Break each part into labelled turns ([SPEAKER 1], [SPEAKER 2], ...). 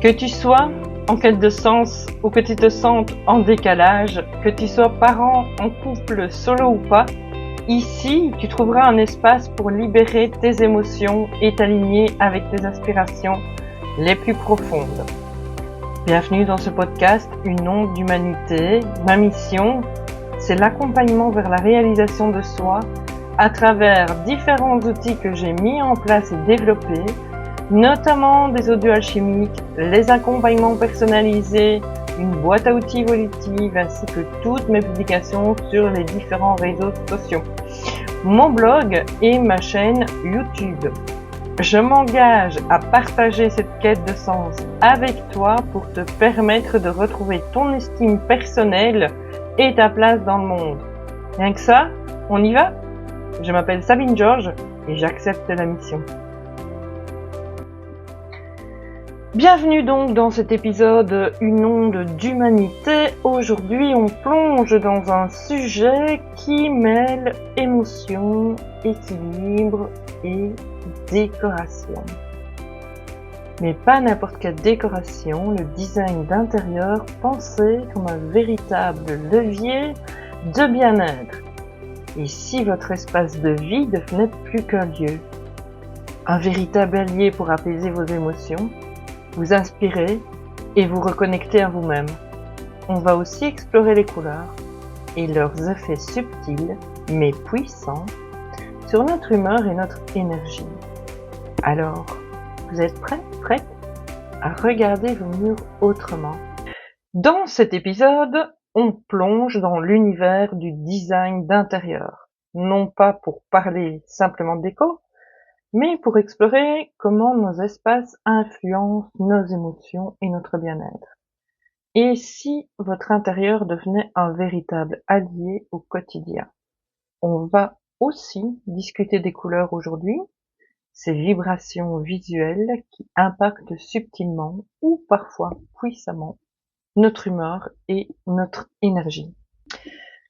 [SPEAKER 1] Que tu sois en quête de sens ou que tu te sentes en décalage, que tu sois parent, en couple, solo ou pas, ici tu trouveras un espace pour libérer tes émotions et t'aligner avec tes aspirations les plus profondes. Bienvenue dans ce podcast, Une onde d'humanité. Ma mission, c'est l'accompagnement vers la réalisation de soi à travers différents outils que j'ai mis en place et développés, notamment des audios alchimiques, les accompagnements personnalisés, une boîte à outils évolutive ainsi que toutes mes publications sur les différents réseaux sociaux, mon blog et ma chaîne YouTube. Je m'engage à partager cette quête de sens avec toi pour te permettre de retrouver ton estime personnelle et ta place dans le monde. Rien que ça, on y va ? Je m'appelle Sabine Georges et j'accepte la mission. Bienvenue donc dans cet épisode Une onde d'humanité. Aujourd'hui, on plonge dans un sujet qui mêle émotion, équilibre et décoration. Mais pas n'importe quelle décoration, le design d'intérieur pensé comme un véritable levier de bien-être. Et si votre espace de vie devenait plus qu'un lieu, un véritable allié pour apaiser vos émotions, vous inspirer et vous reconnecter à vous-même. On va aussi explorer les couleurs et leurs effets subtils mais puissants sur notre humeur et notre énergie. Alors, vous êtes prêts à regarder vos murs autrement? Dans cet épisode, on plonge dans l'univers du design d'intérieur. Non pas pour parler simplement de déco, mais pour explorer comment nos espaces influencent nos émotions et notre bien-être. Et si votre intérieur devenait un véritable allié au quotidien? On va aussi discuter des couleurs aujourd'hui, ces vibrations visuelles qui impactent subtilement ou parfois puissamment notre humeur et notre énergie.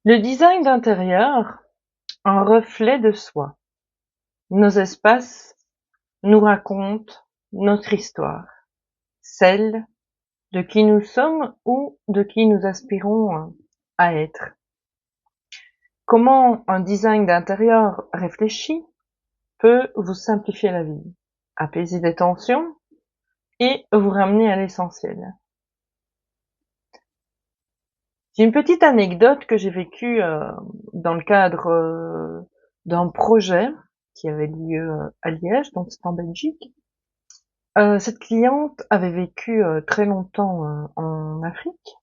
[SPEAKER 1] Le design d'intérieur, un reflet de soi. Nos espaces nous racontent notre histoire, celle de qui nous sommes ou de qui nous aspirons à être. Comment un design d'intérieur réfléchi peut vous simplifier la vie, apaiser des tensions et vous ramener à l'essentiel. J'ai une petite anecdote que j'ai vécue dans le cadre d'un projet qui avait lieu à Liège, donc c'est en Belgique. Cette cliente avait vécu très longtemps en Afrique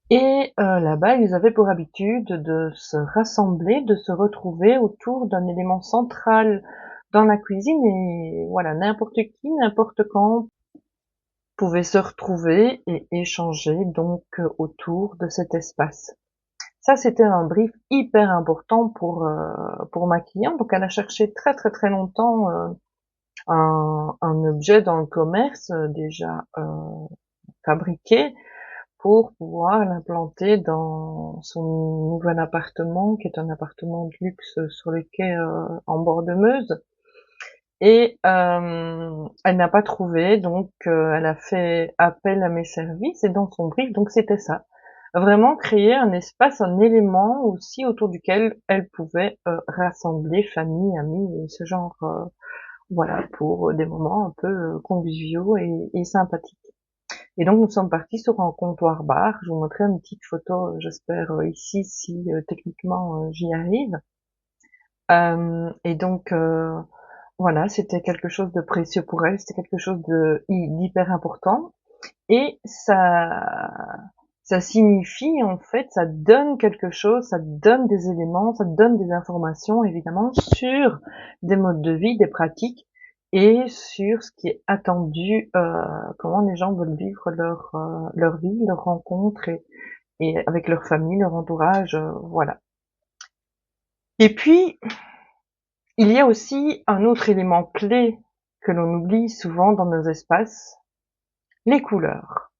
[SPEAKER 1] et là-bas ils avaient pour habitude de se rassembler, de se retrouver autour d'un élément central dans la cuisine et voilà, n'importe qui, n'importe quand pouvait se retrouver et échanger donc autour de cet espace. Ça, c'était un brief hyper important pour ma cliente. Donc, elle a cherché très longtemps un objet dans le commerce déjà fabriqué pour pouvoir l'implanter dans son nouvel appartement, qui est un appartement de luxe sur les quais en bord de Meuse. Et elle n'a pas trouvé, donc elle a fait appel à mes services et dans son brief, donc c'était ça. Vraiment créer un espace, un élément aussi autour duquel elle pouvait rassembler famille, amis et ce genre, voilà, pour des moments un peu conviviaux et sympathiques. Et donc nous sommes partis sur un comptoir bar. Je vous montrerai une petite photo, j'espère ici si techniquement j'y arrive. Et donc voilà, c'était quelque chose de précieux pour elle, c'était quelque chose d'hyper important. Et ça signifie, en fait, ça donne quelque chose, ça donne des éléments, ça donne des informations, évidemment, sur des modes de vie, des pratiques, et sur ce qui est attendu, comment les gens veulent vivre leur vie, leurs rencontres, et avec leur famille, leur entourage, voilà. Et puis, il y a aussi un autre élément clé que l'on oublie souvent dans nos espaces, les couleurs.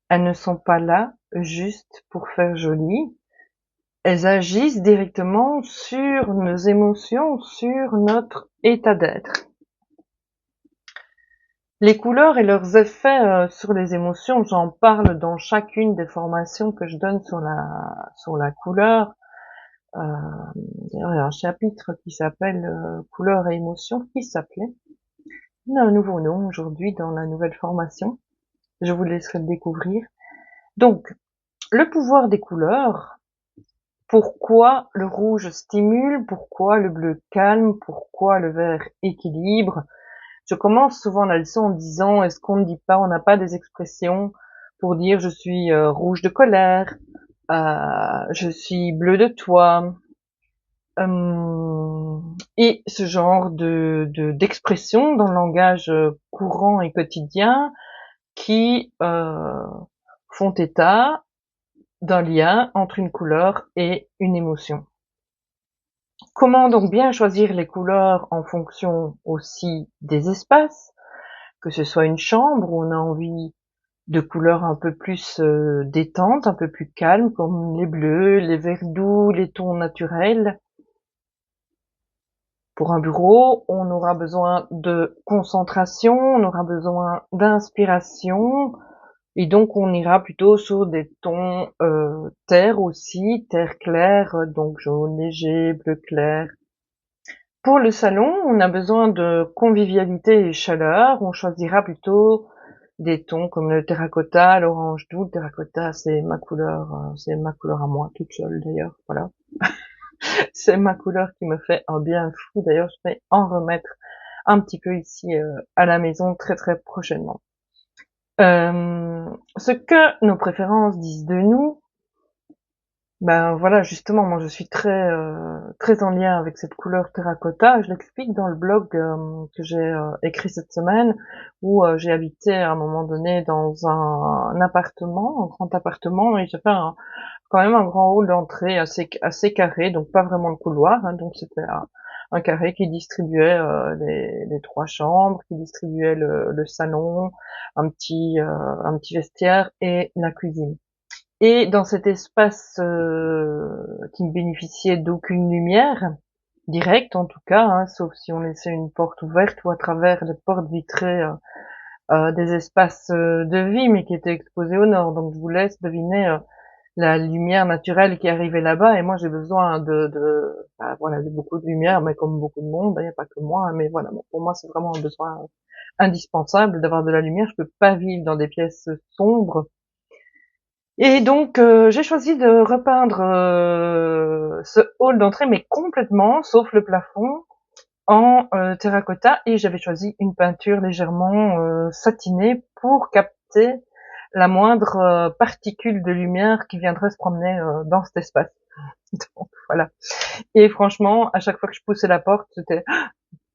[SPEAKER 1] Elles ne sont pas là juste pour faire joli, elles agissent directement sur nos émotions, sur notre état d'être. Les couleurs et leurs effets sur les émotions, j'en parle dans chacune des formations que je donne sur la couleur. D'ailleurs, il y a un chapitre qui s'appelle Couleurs et émotions, qui s'appelait. Il a un nouveau nom aujourd'hui dans la nouvelle formation. Je vous laisserai le découvrir. Donc, le pouvoir des couleurs. Pourquoi le rouge stimule? Pourquoi le bleu calme? Pourquoi le vert équilibre? Je commence souvent la leçon en disant, est-ce qu'on ne dit pas, on n'a pas des expressions pour dire je suis rouge de colère, je suis bleu de toi, et ce genre d'expressions dans le langage courant et quotidien qui font état d'un lien entre une couleur et une émotion. Comment donc bien choisir les couleurs en fonction aussi des espaces, que ce soit une chambre où on a envie de couleurs un peu plus détente, un peu plus calmes, comme les bleus, les verts doux, les tons naturels. Pour un bureau, on aura besoin de concentration, on aura besoin d'inspiration, et donc on ira plutôt sur des tons terre aussi, terre clair, donc jaune léger, bleu clair. Pour le salon, on a besoin de convivialité et chaleur, on choisira plutôt des tons comme le terracotta, l'orange doux. Le terracotta, c'est ma couleur à moi, toute seule d'ailleurs, voilà. C'est ma couleur qui me fait un bien fou, d'ailleurs je vais en remettre un petit peu ici à la maison très très prochainement. Ce que nos préférences disent de nous, ben voilà, justement, moi je suis très en lien avec cette couleur terracotta. Je l'explique dans le blog que j'ai écrit cette semaine, où j'ai habité à un moment donné dans un appartement, un grand appartement, et j'avais quand même un grand hall d'entrée assez carré, donc pas vraiment le couloir, hein, donc c'était un carré qui distribuait les trois chambres, qui distribuait le salon, un petit vestiaire et la cuisine. Et dans cet espace qui ne bénéficiait d'aucune lumière directe, en tout cas, hein, sauf si on laissait une porte ouverte ou à travers les portes vitrées des espaces de vie, mais qui étaient exposés au nord. Donc je vous laisse deviner la lumière naturelle qui arrivait là-bas. Et moi j'ai besoin voilà, de beaucoup de lumière, mais comme beaucoup de monde, il n'y a pas que moi, hein, mais voilà, bon, pour moi c'est vraiment un besoin indispensable d'avoir de la lumière. Je peux pas vivre dans des pièces sombres. Et donc j'ai choisi de repeindre ce hall d'entrée, mais complètement, sauf le plafond, en terracotta, et j'avais choisi une peinture légèrement satinée pour capter la moindre particule de lumière qui viendrait se promener dans cet espace. Donc voilà. Et franchement, à chaque fois que je poussais la porte, c'était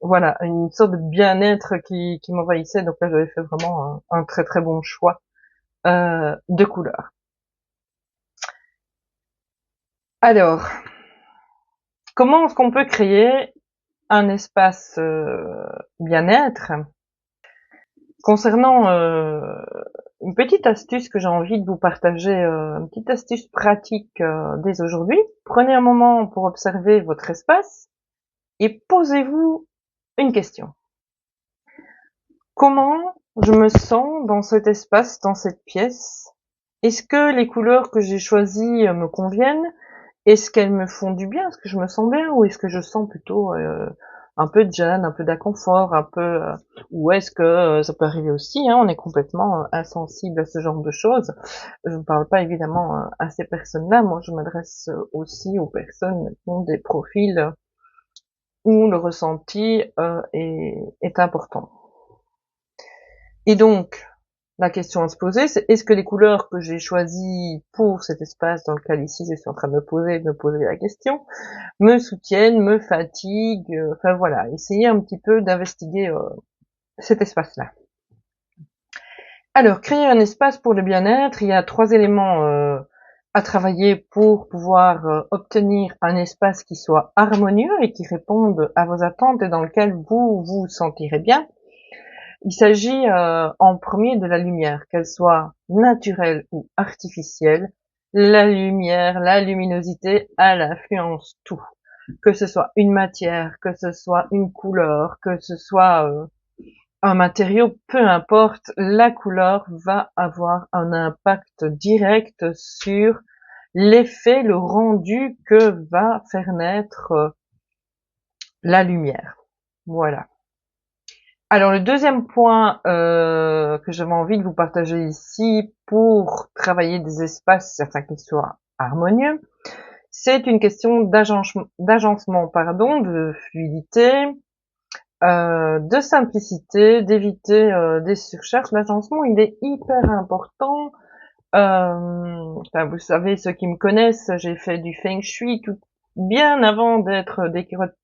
[SPEAKER 1] voilà une sorte de bien-être qui m'envahissait. Donc là, j'avais fait vraiment un très très bon choix de couleurs. Alors, comment est-ce qu'on peut créer un espace bien-être? Concernant une petite astuce que j'ai envie de vous partager, une petite astuce pratique dès aujourd'hui, prenez un moment pour observer votre espace et posez-vous une question. Comment je me sens dans cet espace, dans cette pièce? Est-ce que les couleurs que j'ai choisies me conviennent? Est-ce qu'elles me font du bien? Est-ce que je me sens bien? Ou est-ce que je sens plutôt un peu de gêne, un peu d'inconfort, un peu ou est-ce que ça peut arriver aussi, hein, on est complètement insensible à ce genre de choses. Je ne parle pas évidemment à ces personnes-là, moi je m'adresse aussi aux personnes qui ont des profils où le ressenti est important. Et donc, la question à se poser, c'est est-ce que les couleurs que j'ai choisies pour cet espace dans lequel ici je suis en train de me poser la question, me soutiennent, me fatiguent, enfin voilà, essayez un petit peu d'investiguer cet espace-là. Alors, créer un espace pour le bien-être, il y a 3 éléments à travailler pour pouvoir obtenir un espace qui soit harmonieux et qui réponde à vos attentes et dans lequel vous vous sentirez bien. Il s'agit en premier de la lumière, qu'elle soit naturelle ou artificielle. La lumière, la luminosité, elle influence tout. Que ce soit une matière, que ce soit une couleur, que ce soit un matériau, peu importe, la couleur va avoir un impact direct sur l'effet, le rendu que va faire naître la lumière. Voilà. Alors le deuxième point que j'avais envie de vous partager ici pour travailler des espaces afin qu'ils soient harmonieux, c'est une question d'agencement, pardon, de fluidité, de simplicité, d'éviter des surcharges. L'agencement, il est hyper important. Enfin, vous savez, ceux qui me connaissent, j'ai fait du feng shui tout bien avant d'être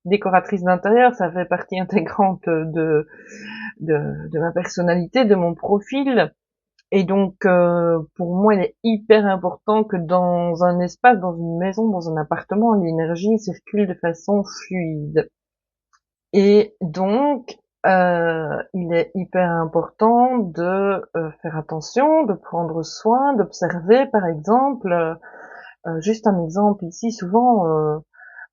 [SPEAKER 1] décoratrice d'intérieur. Ça fait partie intégrante de ma personnalité, de mon profil. Et donc, pour moi, il est hyper important que dans un espace, dans une maison, dans un appartement, l'énergie circule de façon fluide. Et donc, il est hyper important de faire attention, de prendre soin, d'observer, par exemple, juste un exemple ici, souvent,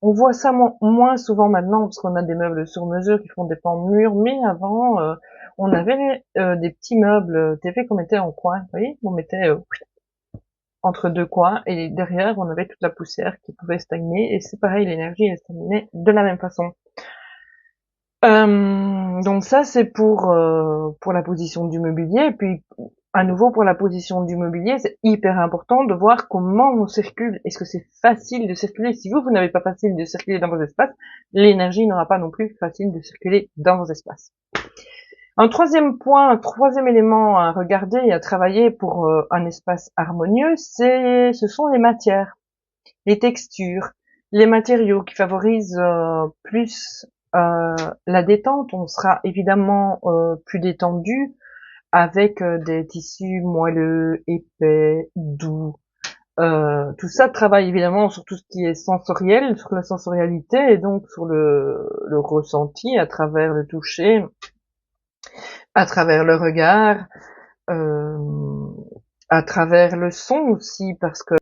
[SPEAKER 1] on voit ça moins souvent maintenant parce qu'on a des meubles sur mesure qui font des pans de mur, mais avant, on avait des petits meubles TV qu'on mettait en coin, vous voyez, on mettait entre deux coins et derrière, on avait toute la poussière qui pouvait stagner et c'est pareil, l'énergie elle stagnait de la même façon. Donc ça c'est pour la position du mobilier et puis à nouveau pour la position du mobilier c'est hyper important de voir comment on circule. Est-ce que c'est facile de circuler? Si vous n'avez pas facile de circuler dans vos espaces, l'énergie n'aura pas non plus facile de circuler dans vos espaces. Un troisième point, un troisième élément à regarder et à travailler pour un espace harmonieux, ce sont les matières, les textures, les matériaux qui favorisent plus la détente. On sera évidemment plus détendu avec des tissus moelleux, épais, doux. Tout ça travaille évidemment sur tout ce qui est sensoriel, sur la sensorialité et donc sur le ressenti à travers le toucher, à travers le regard, euh, à travers le son aussi, parce que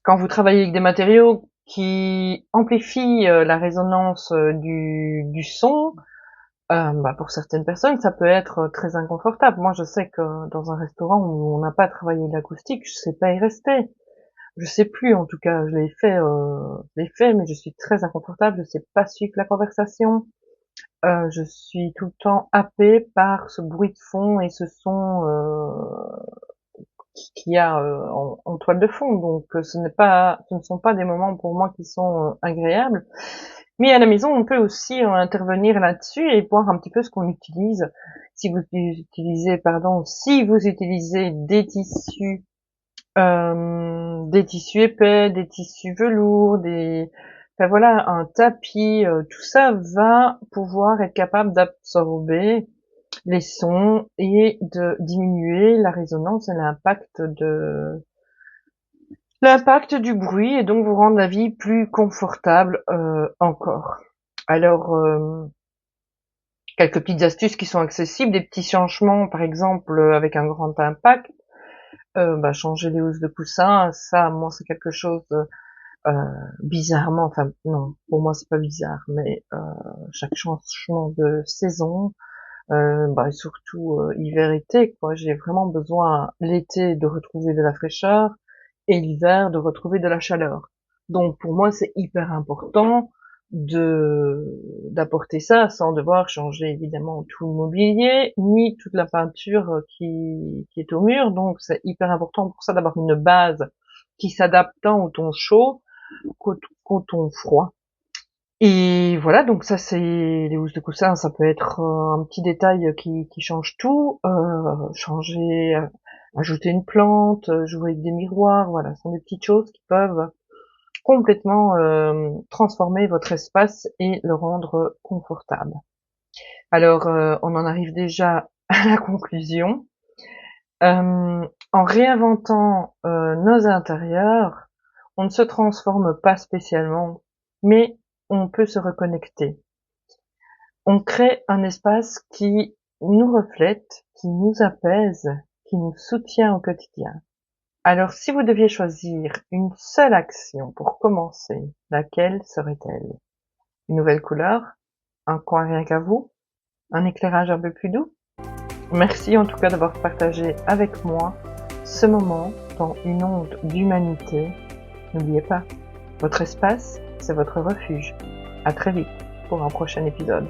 [SPEAKER 1] quand vous travaillez avec des matériaux qui amplifient la résonance du son, pour certaines personnes, ça peut être très inconfortable. Moi, je sais que dans un restaurant où on n'a pas travaillé l'acoustique, je sais pas y rester. Je sais plus, en tout cas, je l'ai fait, mais je suis très inconfortable. Je sais pas suivre la conversation. Je suis tout le temps happée par ce bruit de fond et ce son qu'il y a en toile de fond. Donc, ce ne sont pas des moments pour moi qui sont agréables. Mais à la maison, on peut aussi intervenir là-dessus et voir un petit peu ce qu'on utilise. Si vous utilisez des tissus épais, des tissus velours, enfin voilà, un tapis, tout ça va pouvoir être capable d'absorber les sons et de diminuer la résonance et l'impact du bruit et donc vous rendre la vie plus confortable encore. Alors, quelques petites astuces qui sont accessibles, des petits changements, par exemple, avec un grand impact. Changer les housses de coussin, ça, moi, c'est quelque chose bizarrement, enfin non, pour moi c'est pas bizarre, mais chaque changement de saison, et surtout hiver-été, quoi, j'ai vraiment besoin l'été de retrouver de la fraîcheur et l'hiver de retrouver de la chaleur. Donc pour moi c'est hyper important d'apporter ça sans devoir changer évidemment tout le mobilier ni toute la peinture qui est au mur. Donc c'est hyper important pour ça d'avoir une base qui s'adapte tant au ton chaud qu'au ton froid. Et voilà, donc ça c'est les housses de coussin, ça peut être un petit détail qui change tout, changer, ajouter une plante, jouer avec des miroirs, voilà, ce sont des petites choses qui peuvent complètement transformer votre espace et le rendre confortable. Alors on en arrive déjà à la conclusion. En réinventant nos intérieurs, on ne se transforme pas spécialement, mais on peut se reconnecter. On crée un espace qui nous reflète, qui nous apaise, qui nous soutient au quotidien. Alors, si vous deviez choisir une seule action pour commencer, laquelle serait-elle? Une nouvelle couleur? Un coin rien qu'à vous? un éclairage un peu plus doux. Merci en tout cas d'avoir partagé avec moi ce moment dans une onde d'humanité. N'oubliez pas, votre espace, c'est votre refuge. À très vite pour un prochain épisode.